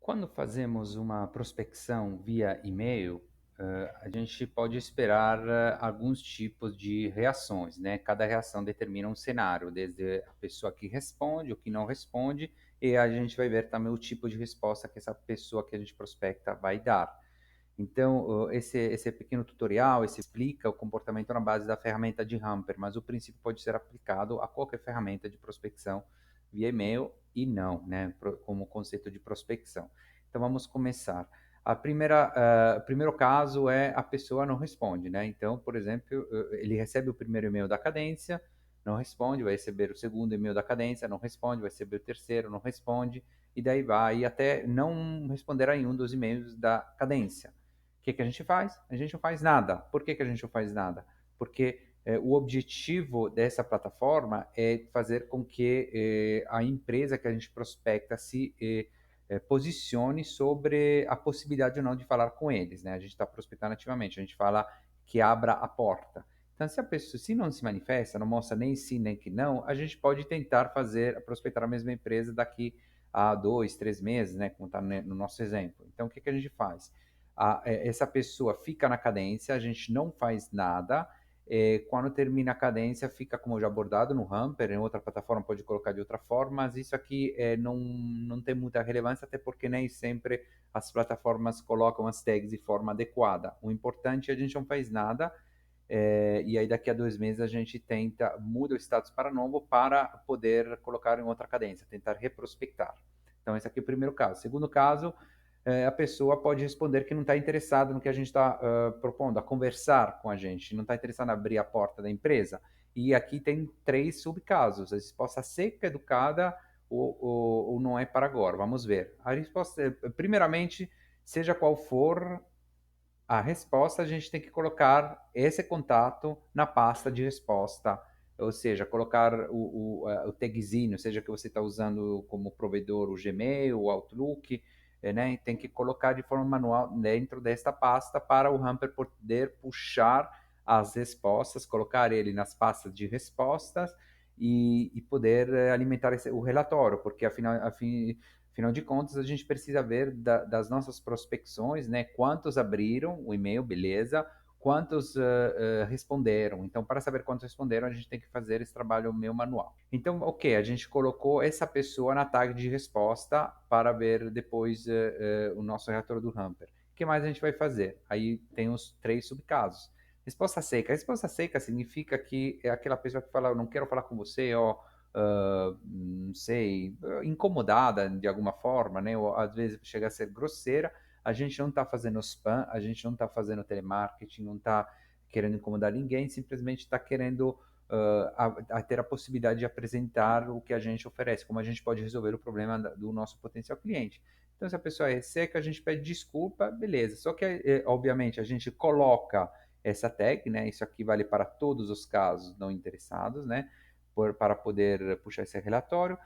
Quando fazemos uma prospecção via e-mail, a gente pode esperar alguns tipos de reações, né? Cada reação determina um cenário, desde a pessoa que responde, o que não responde, e a gente vai ver também o tipo de resposta que essa pessoa que a gente prospecta vai dar. Então, esse pequeno tutorial, esse explica o comportamento na base da ferramenta de Hamper, mas o princípio pode ser aplicado a qualquer ferramenta de prospecção via e-mail e não, né, como conceito de prospecção. Então, vamos começar. O primeiro caso é a pessoa não responde, né? Então, por exemplo, ele recebe o primeiro e-mail da cadência, não responde, vai receber o segundo e-mail da cadência, não responde, vai receber o terceiro, não responde, e daí vai até não responder a nenhum dos e-mails da cadência. O que a gente faz? A gente não faz nada. Por que a gente não faz nada? Porque o objetivo dessa plataforma é fazer com que a empresa que a gente prospecta se posicione sobre a possibilidade ou não de falar com eles, né? A gente está prospectando ativamente, a gente fala que abra a porta. Então, se a pessoa se não se manifesta, não mostra nem sim nem que não, a gente pode tentar prospectar a mesma empresa daqui a 2, 3 meses, né? Como está no nosso exemplo. Então, o que a gente faz? Essa pessoa fica na cadência, a gente não faz nada. Quando termina a cadência, fica como já abordado no Hamper, em outra plataforma pode colocar de outra forma, mas isso aqui não tem muita relevância, até porque nem sempre as plataformas colocam as tags de forma adequada. O importante é a gente não faz nada, e aí daqui a 2 meses a gente muda o status para novo para poder colocar em outra cadência, tentar reprospectar. Então, esse aqui é o primeiro caso. Segundo caso, a pessoa pode responder que não está interessado no que a gente está propondo, a conversar com a gente, não está interessado em abrir a porta da empresa. E aqui tem 3 subcasos: a resposta seca, educada ou não é para agora. Vamos ver. A resposta, primeiramente, seja qual for a resposta, a gente tem que colocar esse contato na pasta de resposta, ou seja, colocar o tagzinho, seja que você está usando como provedor o Gmail, o Outlook, né? Tem que colocar de forma manual dentro desta pasta para o Hamper poder puxar as respostas, colocar ele nas pastas de respostas e poder alimentar o relatório, porque afinal de contas, a gente precisa ver das nossas prospecções, né? Quantos abriram o e-mail, beleza? Quantos responderam. Então, para saber quantos responderam, a gente tem que fazer esse trabalho meio manual. Então, ok, a gente colocou essa pessoa na tag de resposta para ver depois o nosso relatório do Hamper. O que mais a gente vai fazer? Aí tem os 3 subcasos. Resposta seca. Resposta seca significa que é aquela pessoa que fala: eu não quero falar com você, ó, não sei, incomodada de alguma forma, né? Ou às vezes chega a ser grosseira. A gente não está fazendo spam, a gente não está fazendo telemarketing, não está querendo incomodar ninguém, simplesmente está querendo a ter a possibilidade de apresentar o que a gente oferece, como a gente pode resolver o problema do nosso potencial cliente. Então, se a pessoa é seca, a gente pede desculpa, beleza. Só que, obviamente, a gente coloca essa tag, né? Isso aqui vale para todos os casos não interessados, né? Para poder puxar esse relatório.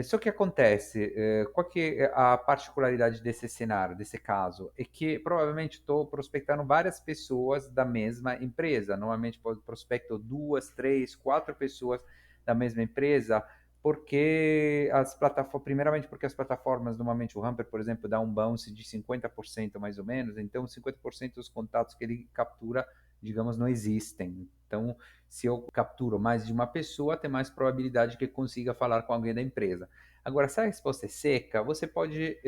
Só que acontece, qual que é a particularidade desse cenário, desse caso? É que provavelmente estou prospectando várias pessoas da mesma empresa. Normalmente prospecto 2, 3, 4 pessoas da mesma empresa, porque as plataformas, primeiramente porque as plataformas, normalmente o Hamper, por exemplo, dá um bounce de 50% mais ou menos, então 50% dos contatos que ele captura, digamos, não existem. Então, se eu capturo mais de uma pessoa, tem mais probabilidade que consiga falar com alguém da empresa. Agora, se a resposta é seca, você pode.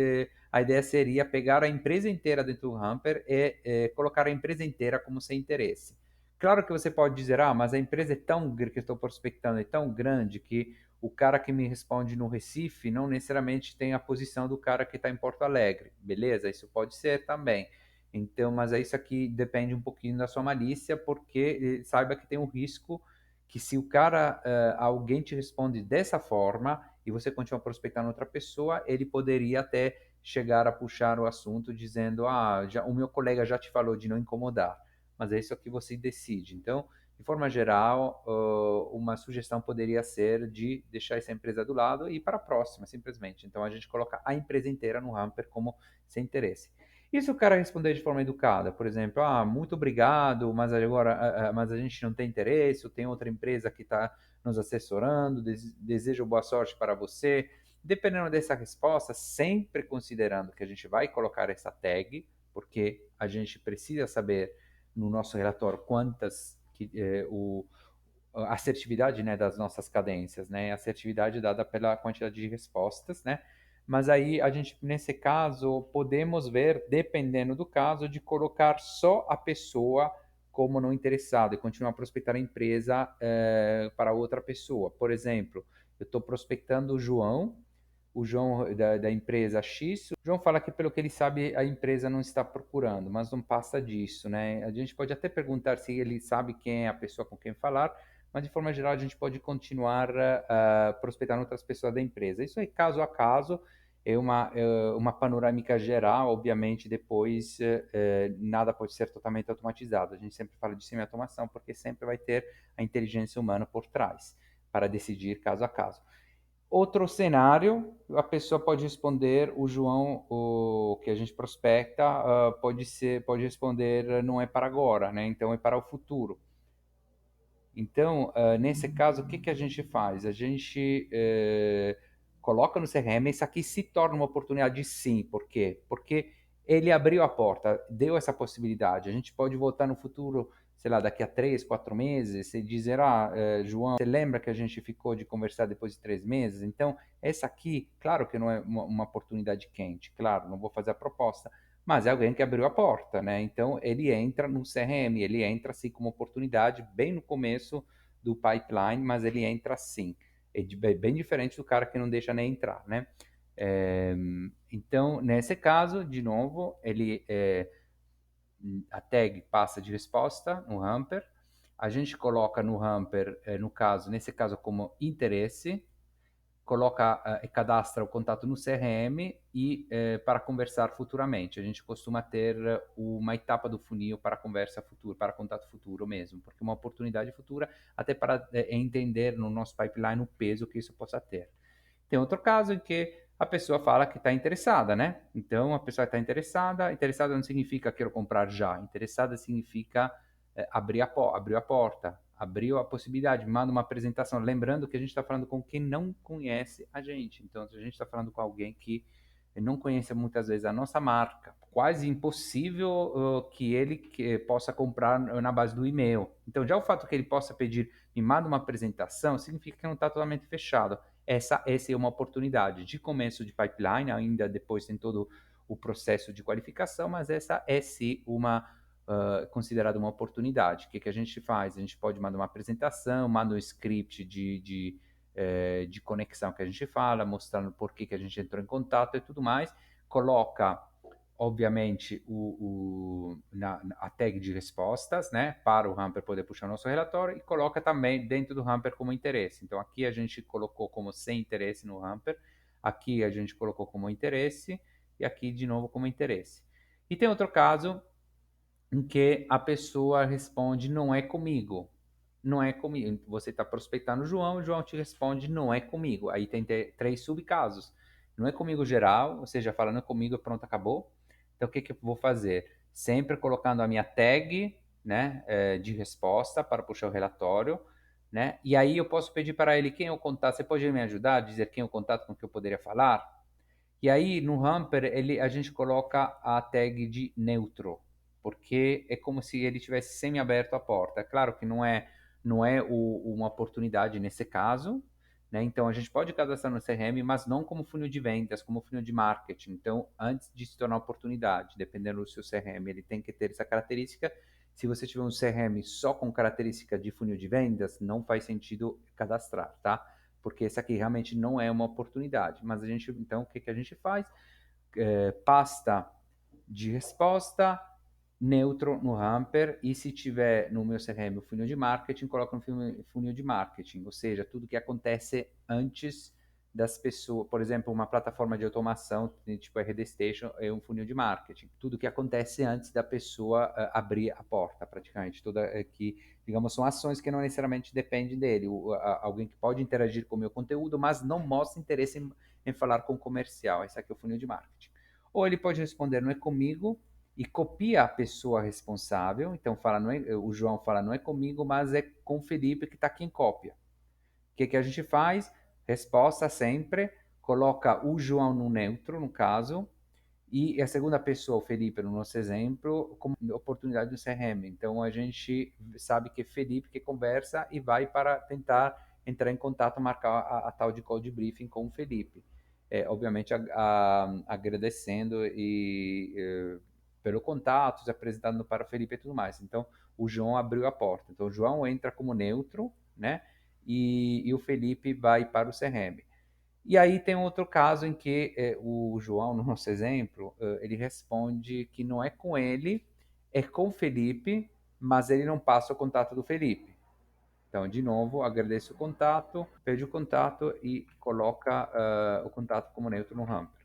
A ideia seria pegar a empresa inteira dentro do Hamper e colocar a empresa inteira como sem interesse. Claro que você pode dizer: ah, mas a empresa é tão que eu estou prospectando é tão grande que o cara que me responde no Recife não necessariamente tem a posição do cara que está em Porto Alegre. Beleza? Isso pode ser também. Então, mas isso aqui depende um pouquinho da sua malícia, porque saiba que tem um risco que se o cara, alguém te responde dessa forma e você continua prospectando outra pessoa, ele poderia até chegar a puxar o assunto dizendo: ah, o meu colega já te falou de não incomodar, mas é isso que você decide. Então, de forma geral, uma sugestão poderia ser de deixar essa empresa do lado e ir para a próxima, simplesmente. Então, a gente coloca a empresa inteira no Hamper como sem interesse. E se o cara responder de forma educada, por exemplo: ah, muito obrigado, mas agora, mas a gente não tem interesse, ou tem outra empresa que está nos assessorando, desejo boa sorte para você, Dependendo dessa resposta, sempre considerando que a gente vai colocar essa tag, porque a gente precisa saber no nosso relatório quantas a assertividade, né, das nossas cadências, né, a assertividade dada pela quantidade de respostas, né, mas aí a gente, nesse caso, podemos ver, dependendo do caso, de colocar só a pessoa como não interessado e continuar a prospectar a empresa para outra pessoa. Por exemplo, eu estou prospectando o João da empresa X. O João fala que, pelo que ele sabe, a empresa não está procurando, mas não passa disso, né? A gente pode até perguntar se ele sabe quem é a pessoa com quem falar, mas de forma geral a gente pode continuar prospectando outras pessoas da empresa. Isso é caso a caso, uma panorâmica geral, obviamente depois nada pode ser totalmente automatizado. A gente sempre fala de semi-automação porque sempre vai ter a inteligência humana por trás para decidir caso a caso. Outro cenário, a pessoa pode responder, o João, o que a gente prospecta, pode responder, não é para agora, né? Então é para o futuro. Então, nesse caso, o que a gente faz? A gente coloca no CRM, isso aqui se torna uma oportunidade sim. Por quê? Porque ele abriu a porta, deu essa possibilidade. A gente pode voltar no futuro, sei lá, daqui a 3, 4 meses e dizer, João, você lembra que a gente ficou de conversar depois de 3 meses? Então, essa aqui, claro que não é uma oportunidade quente, claro, não vou fazer a proposta, mas é alguém que abriu a porta, né? Então ele entra no CRM, ele entra assim como oportunidade bem no começo do pipeline, mas ele entra assim. É bem diferente do cara que não deixa nem entrar, né? É, então, nesse caso, de novo, a tag passa de resposta no hamper, a gente coloca no hamper, no caso, nesse caso, como interesse, coloca e cadastra o contato no CRM e para conversar futuramente. A gente costuma ter uma etapa do funil para conversa futura, para contato futuro mesmo, porque é uma oportunidade futura até para entender no nosso pipeline o peso que isso possa ter. Tem outro caso em que a pessoa fala que está interessada, né? Então a pessoa está interessada, interessada não significa quero comprar já, interessada significa abriu a porta, abriu a possibilidade, manda uma apresentação. Lembrando que a gente está falando com quem não conhece a gente. Então, se a gente está falando com alguém que não conhece muitas vezes a nossa marca, quase impossível que ele possa comprar na base do e-mail. Então, já o fato que ele possa pedir, me manda uma apresentação, significa que não está totalmente fechado. Essa é uma oportunidade de começo de pipeline, ainda depois tem todo o processo de qualificação, mas essa é sim uma considerada uma oportunidade. O que a gente faz? A gente pode mandar uma apresentação, manda um script de conexão que a gente fala, mostrando por que a gente entrou em contato e tudo mais, coloca, obviamente, a tag de respostas, né, para o Hamper poder puxar o nosso relatório, e coloca também dentro do Hamper como interesse. Então, aqui a gente colocou como sem interesse no Hamper, aqui a gente colocou como interesse, e aqui de novo como interesse. E tem outro caso em que a pessoa responde não é comigo. Não é comigo. Você está prospectando o João te responde não é comigo. Aí tem 3 subcasos. Não é comigo geral, ou seja, fala não é comigo, pronto, acabou. Então o que eu vou fazer? Sempre colocando a minha tag, né, de resposta para puxar o relatório, né? E aí eu posso pedir para ele quem é o contato. Você pode me ajudar a dizer quem é o contato com que eu poderia falar? E aí, no Hamper, a gente coloca a tag de neutro, porque é como se ele tivesse semi-aberto a porta. É claro que não é uma oportunidade nesse caso, né? Então, a gente pode cadastrar no CRM, mas não como funil de vendas, como funil de marketing. Então, antes de se tornar oportunidade, dependendo do seu CRM, ele tem que ter essa característica. Se você tiver um CRM só com característica de funil de vendas, não faz sentido cadastrar, tá? Porque essa aqui realmente não é uma oportunidade. Mas a gente, então, o que a gente faz? Pasta de resposta, neutro no Hamper, e se tiver no meu CRM o funil de marketing, coloca no funil de marketing, ou seja, tudo que acontece antes das pessoas, por exemplo, uma plataforma de automação, tipo RD Station, é um funil de marketing, tudo que acontece antes da pessoa abrir a porta, praticamente, que, digamos, são ações que não necessariamente dependem dele, alguém que pode interagir com o meu conteúdo, mas não mostra interesse em falar com o comercial, esse aqui é o funil de marketing. Ou ele pode responder, não é comigo, e copia a pessoa responsável. Então fala, não é, o João fala, não é comigo, mas é com o Felipe que está aqui em cópia. O que a gente faz? Resposta sempre, coloca o João no neutro, no caso, e a segunda pessoa, o Felipe, no nosso exemplo, como oportunidade do CRM. Então a gente sabe que é Felipe que conversa e vai para tentar entrar em contato, marcar a tal de call de briefing com o Felipe. Obviamente agradecendo pelo contato, se apresentando para o Felipe e tudo mais. Então o João abriu a porta. Então o João entra como neutro, né? E o Felipe vai para o CRM. E aí tem outro caso em que o João, no nosso exemplo, ele responde que não é com ele, é com o Felipe, mas ele não passa o contato do Felipe. Então, de novo, agradeço o contato, pede o contato e coloca o contato como neutro no Hamper.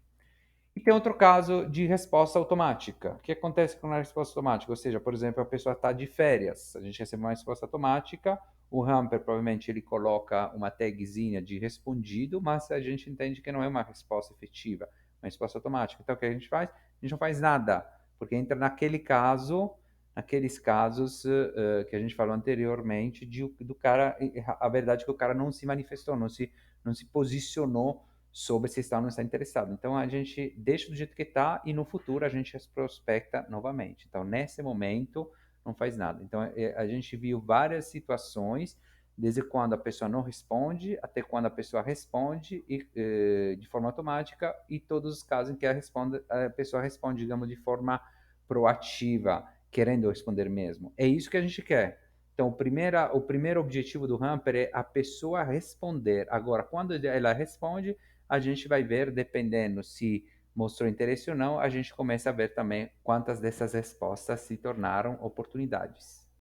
E tem outro caso de resposta automática. O que acontece com a resposta automática? Ou seja, por exemplo, a pessoa está de férias, a gente recebe uma resposta automática, o Hamper provavelmente ele coloca uma tagzinha de respondido, mas a gente entende que não é uma resposta efetiva, uma resposta automática. Então, o que a gente faz? A gente não faz nada, porque entra naquele caso, naqueles casos que a gente falou anteriormente, do cara, a verdade é que o cara não se manifestou, não se posicionou sobre se está ou não está interessado. Então a gente deixa do jeito que está e no futuro a gente prospecta novamente. Então nesse momento não faz nada. Então a gente viu várias situações, desde quando a pessoa não responde até quando a pessoa responde de forma automática e todos os casos em que a pessoa responde, digamos, de forma proativa, querendo responder mesmo. É isso que a gente quer. Então, o primeiro objetivo do Hamper é a pessoa responder. Agora, quando ela responde, a gente vai ver, dependendo se mostrou interesse ou não, a gente começa a ver também quantas dessas respostas se tornaram oportunidades.